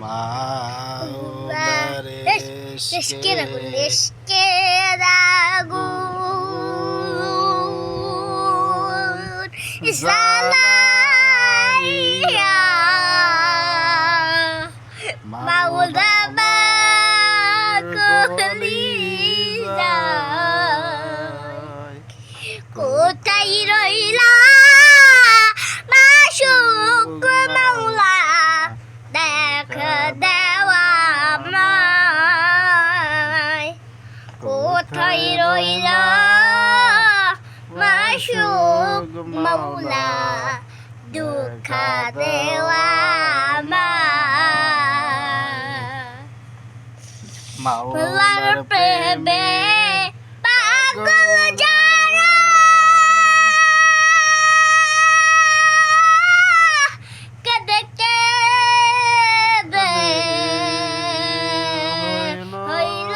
মাওলারে SK রাগুন SK রাগুন জ্বালাইয়া মাওলা কলিজা কোথায় রইলা মাশুক মাওলা দেখা দেওয়া আমায় কোথায় রইলা মাশুক মাওলা দুঃখ দেওয়া আমায় মাওলার প্রেমে পাগল যারা কেঁদে কেঁদে হইল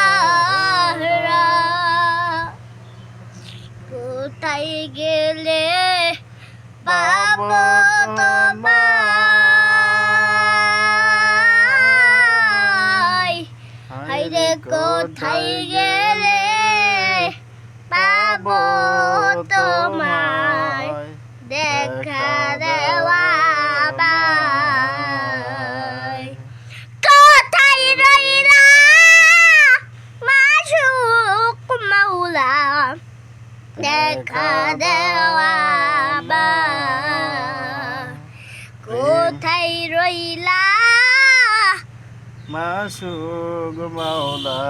হারা কোথায় গেলে পাব তোমায় হায়রে কোথায় গেলে পাব তোমায় দেখা দেওয়া আমায় কোথায় রইলা মাশুক মাওলা দেখা দেওয়া আমায় কোথায় রইলা মাশুক মাওলা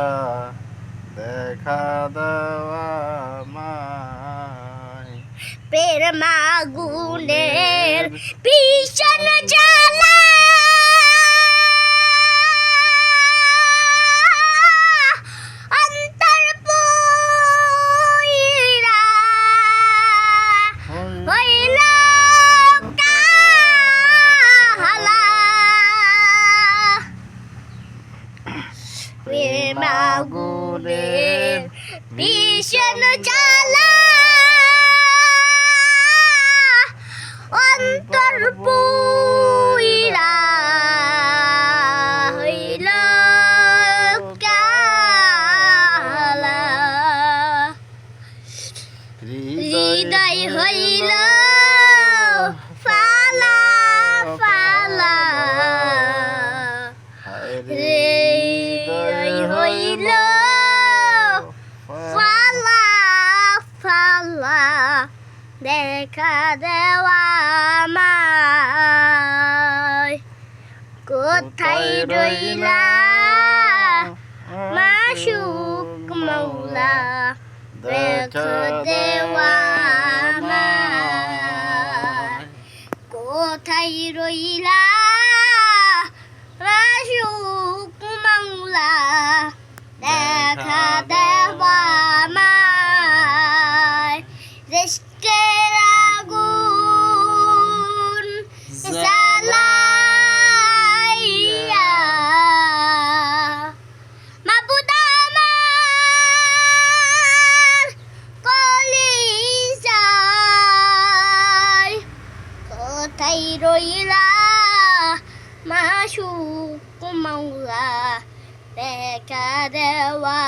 দেখা দেওয়া আমায় প্রেমাগুনের ভীষণ জ্বালা অন্তর পুইরা হইল কালা প্রেমাগুনের ভীষণ জ্বালা অন্তর পুইরা হইল কালা হৃদয় হইল ফালা ফালা হৃদয় হইল ফালা ফালা দেখা দেওয়া আমায় কোথায় রইলা মাশুক মাওলা দেখা দেওয়া আমায় কোথায় রইলা মাশুক মাওলা দেখা দেওয়া আমায় রেস্কের আগুন জ্বালাইয়া মাবুদ আমার কলিজায় কোথায় রইলা মাশুক মাওলা দেখা দেওয়া